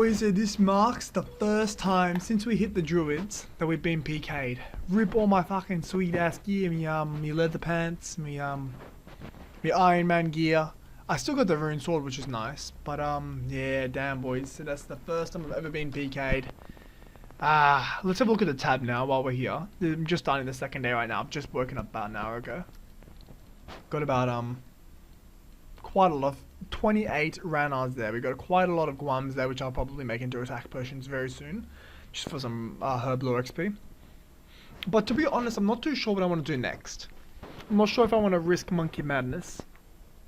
boys, this marks the first time since we hit the Druids that we've been PK'd. Rip all my fucking sweet ass gear, me leather pants, me Ironman gear. I still got the rune sword, which is nice, but yeah, damn boys, so that's the first time I've ever been PK'd. Let's have a look at the tab now while we're here. I'm just starting the second day right now. I've just woken up about an hour ago. Got about quite a lot of 28 Ranars there. We got quite a lot of Guams there, which I'll probably make into attack potions very soon, just for some herb lore XP. But to be honest, I'm not too sure what I want to do next. I'm not sure if I want to risk Monkey Madness.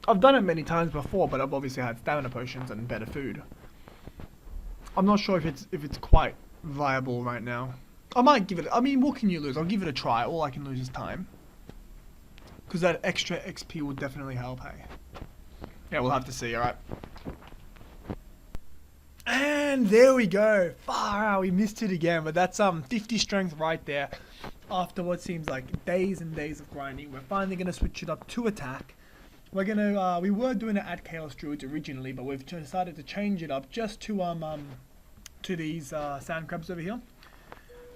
I've done it many times before, but I've obviously had stamina potions and better food. I'm not sure if it's quite viable right now. I might give it. I mean, what can you lose? I'll give it a try. All I can lose is time, because that extra XP will definitely help. Hey. Yeah, we'll have to see, alright. And there we go. Far out, we missed it again, but that's 50 strength right there. After what seems like days and days of grinding, we're finally going to switch it up to attack. We're going to, we were doing it at Chaos Druids originally, but we've decided to change it up just to these sand crabs over here.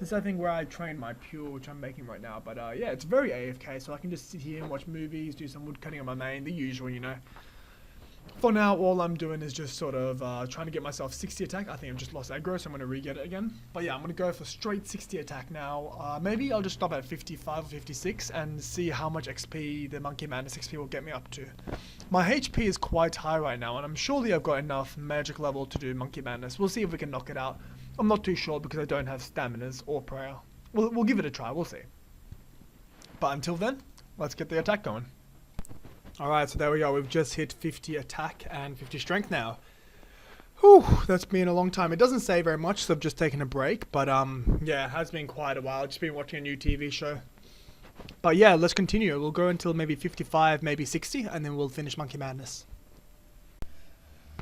This is, I think, where I train my pure, which I'm making right now. But yeah, it's very AFK, so I can just sit here and watch movies, do some wood cutting on my main, the usual, you know. For now, all I'm doing is just sort of trying to get myself 60 attack. I think I've just lost aggro, so I'm going to re-get it again. But yeah, I'm going to go for straight 60 attack now. Maybe I'll just stop at 55 or 56 and see how much XP the Monkey Madness XP will get me up to. My HP is quite high right now, and I'm surely I've got enough magic level to do Monkey Madness. We'll see if we can knock it out. I'm not too sure because I don't have staminas or prayer. We'll give it a try, we'll see. But until then, let's get the attack going. Alright, so there we go. We've just hit 50 attack and 50 strength now. Whew, that's been a long time. It doesn't say very much, so I've just taken a break. But yeah, it has been quite a while. I've just been watching a new TV show. But yeah, let's continue. We'll go until maybe 55, maybe 60, and then we'll finish Monkey Madness.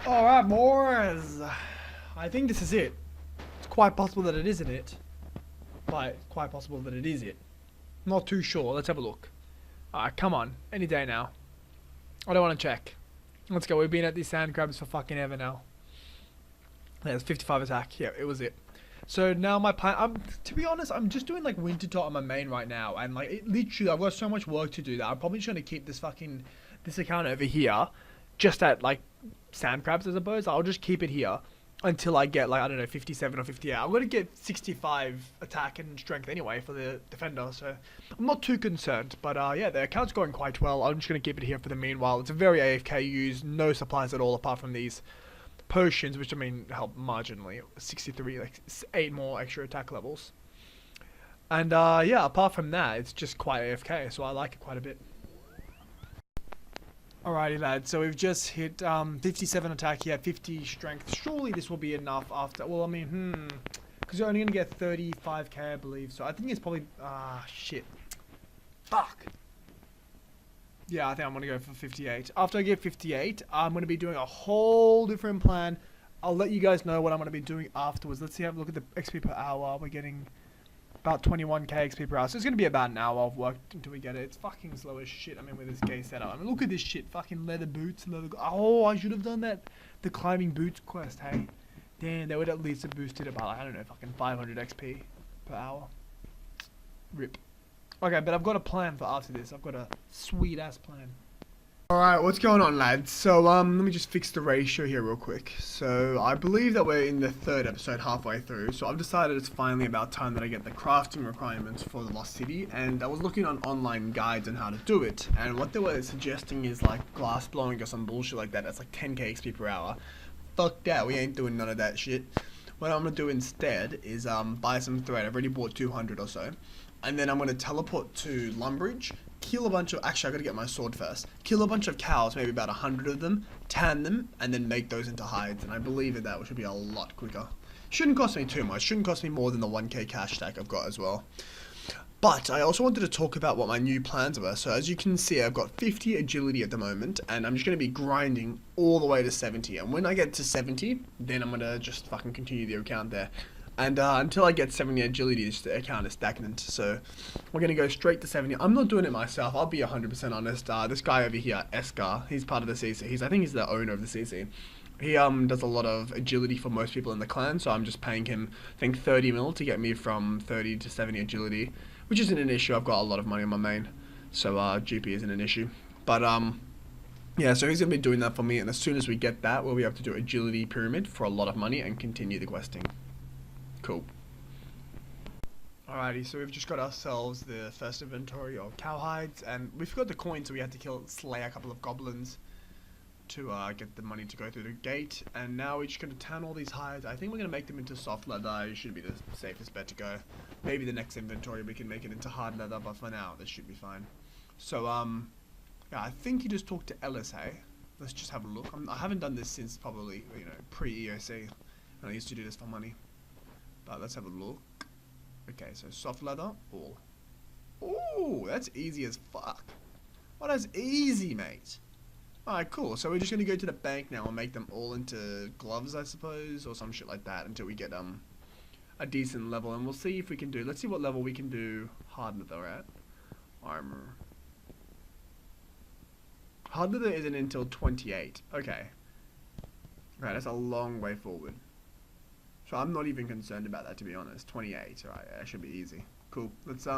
Alright, boys. I think this is it. It's quite possible that it isn't it. But quite possible that it is it. Not too sure. Let's have a look. Alright, come on. Any day now. I don't want to check. Let's go. We've been at these sand crabs for fucking ever now. There's 55 attack. Yeah, it was it. So now my plan. To be honest, I'm just doing like winter tot on my main right now, and like literally, I've got so much work to do that I'm probably just gonna keep this account over here, just at like sand crabs, I suppose. I'll just keep it here until I get like, I don't know, 57 or 58. I'm gonna get 65 attack and strength anyway for the defender, so I'm not too concerned. But yeah, the account's going quite well. I'm just gonna keep it here for the meanwhile. It's a very AFK use, no supplies at all apart from these potions, which I mean help marginally. 63, like 8 more extra attack levels. And yeah, apart from that, it's just quite AFK, so I like it quite a bit. Alrighty lads, so we've just hit 57 attack here, 50 strength. Surely this will be enough after, well I mean, because you're only going to get 35k I believe, so I think it's probably, shit. Fuck. Yeah, I think I'm going to go for 58. After I get 58, I'm going to be doing a whole different plan. I'll let you guys know what I'm going to be doing afterwards. Let's see, have a look at the XP per hour. We're getting about 21k XP per hour, so it's going to be about an hour of work until we get it. It's fucking slow as shit, I mean, with this gay setup. I mean, look at this shit, fucking leather boots, oh, I should have done that, the climbing boots quest, hey. Damn, they would at least have boosted it by, like, I don't know, fucking 500 XP per hour. Rip. Okay, but I've got a plan for after this. I've got a sweet ass plan. Alright, what's going on lads? So let me just fix the ratio here real quick. So I believe that we're in the 3rd episode halfway through, so I've decided it's finally about time that I get the crafting requirements for the Lost City, and I was looking on online guides on how to do it, and what they were suggesting is like glass blowing or some bullshit like that. That's like 10k XP per hour. Fuck that, we ain't doing none of that shit. What I'm gonna do instead is buy some thread. I've already bought 200 or so, and then I'm gonna teleport to Lumbridge, kill a bunch of, actually I gotta get my sword first, kill a bunch of cows, maybe about 100 of them, tan them, and then make those into hides, and I believe that should be a lot quicker. Shouldn't cost me too much, shouldn't cost me more than the 1k cash stack I've got as well. But I also wanted to talk about what my new plans were. So as you can see, I've got 50 agility at the moment, and I'm just going to be grinding all the way to 70, and when I get to 70, then I'm going to just fucking continue the account there. And until I get 70 agility, this account is stagnant, so we're going to go straight to 70. I'm not doing it myself, I'll be 100% honest. This guy over here, Escar, he's part of the CC. I think he's the owner of the CC. He does a lot of agility for most people in the clan, so I'm just paying him, I think, 30 mil to get me from 30 to 70 agility, which isn't an issue. I've got a lot of money on my main, so GP isn't an issue. But yeah, so he's gonna be doing that for me, and as soon as we get that, we'll be able to do agility pyramid for a lot of money and continue the questing. Cool. Alrighty, so we've just got ourselves the first inventory of cowhides, and we've got the coins, so we had to slay a couple of goblins to get the money to go through the gate. And now we're just going to tan all these hides. I think we're going to make them into soft leather. It should be the safest bet to go. Maybe the next inventory we can make it into hard leather, but for now this should be fine. So yeah, I think you just talked to Ellis, hey? Let's just have a look. I haven't done this since probably, you know, pre-EOC, and I used to do this for money. But let's have a look. Okay, so soft leather, all. Ooh, that's easy as fuck. Well, that's easy, mate. Alright, cool. So we're just gonna go to the bank now and make them all into gloves, I suppose, or some shit like that, until we get a decent level. And we'll see if we can do. Let's see what level we can do hard leather at. Armor. Hard leather isn't until 28. Okay. Right, that's a long way forward. So I'm not even concerned about that, to be honest. 28. Alright, that should be easy. Cool. Let's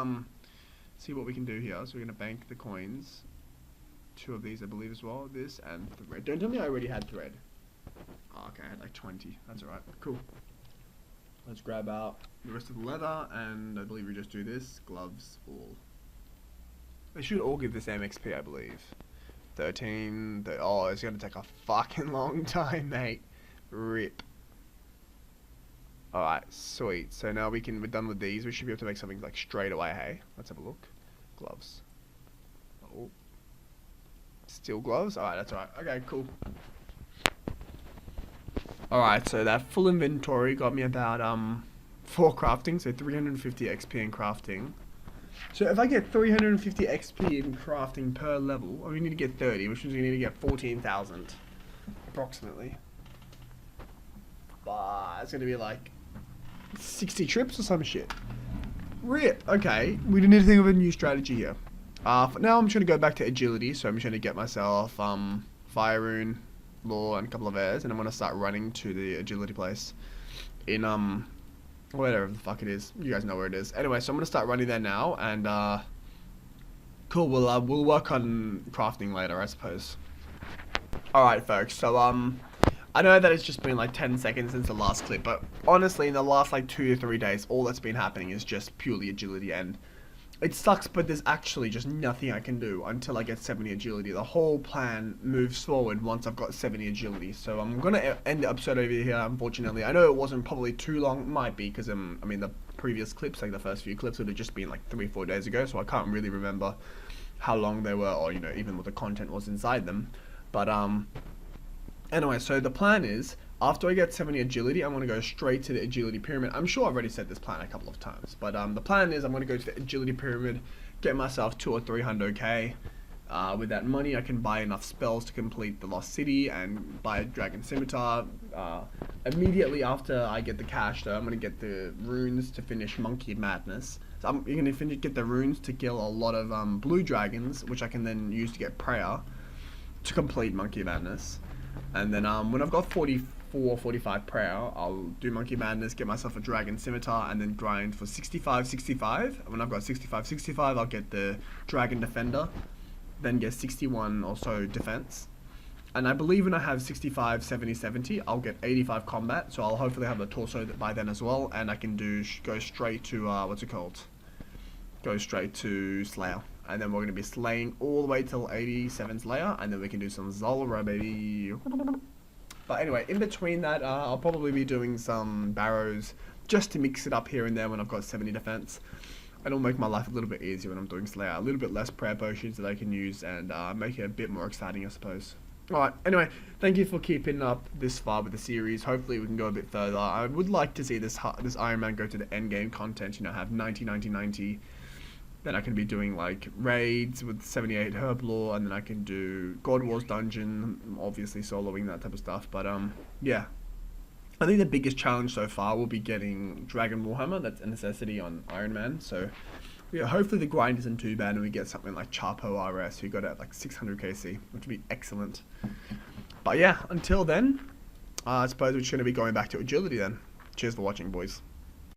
see what we can do here. So we're gonna bank the coins. 2 of these, I believe, as well. This and thread. Don't tell me I already had thread. Oh, okay, I had like 20. That's alright. Cool. Let's grab out the rest of the leather, and I believe we just do this. Gloves, all. They should all give the same XP, I believe. 13. Oh, it's going to take a fucking long time, mate. Rip. Alright, sweet. So now we're done with these. We should be able to make something like straight away, hey? Let's have a look. Gloves. Oh. Steel gloves? Alright, that's alright. Okay, cool. Alright, so that full inventory got me about 4 crafting, so 350 XP in crafting. So if I get 350 XP in crafting per level, we need to get 30, which means we need to get 14,000 approximately. But it's gonna be like 60 trips or some shit. Rip. Okay, we need to think of a new strategy here. For now, I'm just going to go back to agility, so I'm just going to get myself fire rune, law, and a couple of airs, and I'm going to start running to the agility place in whatever the fuck it is. You guys know where it is. Anyway, so I'm going to start running there now, and cool. We'll work on crafting later, I suppose. All right, folks. So I know that it's just been like 10 seconds since the last clip, but honestly, in the last like 2 to 3 days, all that's been happening is just purely agility, and it sucks, but there's actually just nothing I can do until I get 70 agility. The whole plan moves forward once I've got 70 agility. So I'm going to end the episode over here, unfortunately. I know it wasn't probably too long. It might be, because, I mean, the previous clips, like the first few clips, would have just been like 3-4 days ago. So I can't really remember how long they were, or, you know, even what the content was inside them. But, anyway, so the plan is, after I get 70 agility, I'm going to go straight to the agility pyramid. I'm sure I've already said this plan a couple of times, but the plan is I'm going to go to the agility pyramid, get myself 200 or 300k. With that money, I can buy enough spells to complete the Lost City and buy a Dragon Scimitar. Immediately after I get the cash, though, I'm going to get the runes to finish Monkey Madness. So I'm going to get the runes to kill a lot of blue dragons, which I can then use to get prayer to complete Monkey Madness. And then when I've got 45 prayer, I'll do Monkey Madness, get myself a Dragon Scimitar, and then grind for 65. And when I've got 65, I'll get the Dragon Defender, then get 61 or so defense. And I believe when I have 65, 70, I'll get 85 combat, so I'll hopefully have a torso by then as well, and I can go straight to, what's it called? Go straight to Slayer. And then we're going to be slaying all the way till 87 Slayer, and then we can do some Zulrah, baby. But anyway, in between that, I'll probably be doing some barrows, just to mix it up here and there when I've got 70 defense. And it'll make my life a little bit easier when I'm doing Slayer. A little bit less prayer potions that I can use, and make it a bit more exciting, I suppose. Alright, anyway, thank you for keeping up this far with the series. Hopefully we can go a bit further. I would like to see this Ironman go to the end game content, you know, have 90. Then I can be doing like raids with 78 herb lore, and then I can do God Wars dungeon, obviously soloing, that type of stuff. But yeah, I think the biggest challenge so far will be getting Dragon Warhammer. That's a necessity on Ironman. So yeah, hopefully the grind isn't too bad and we get something like Chapo RS, who got at like 600 KC, which would be excellent. But yeah, until then, I suppose we're just going to be going back to agility then. Cheers for watching, boys.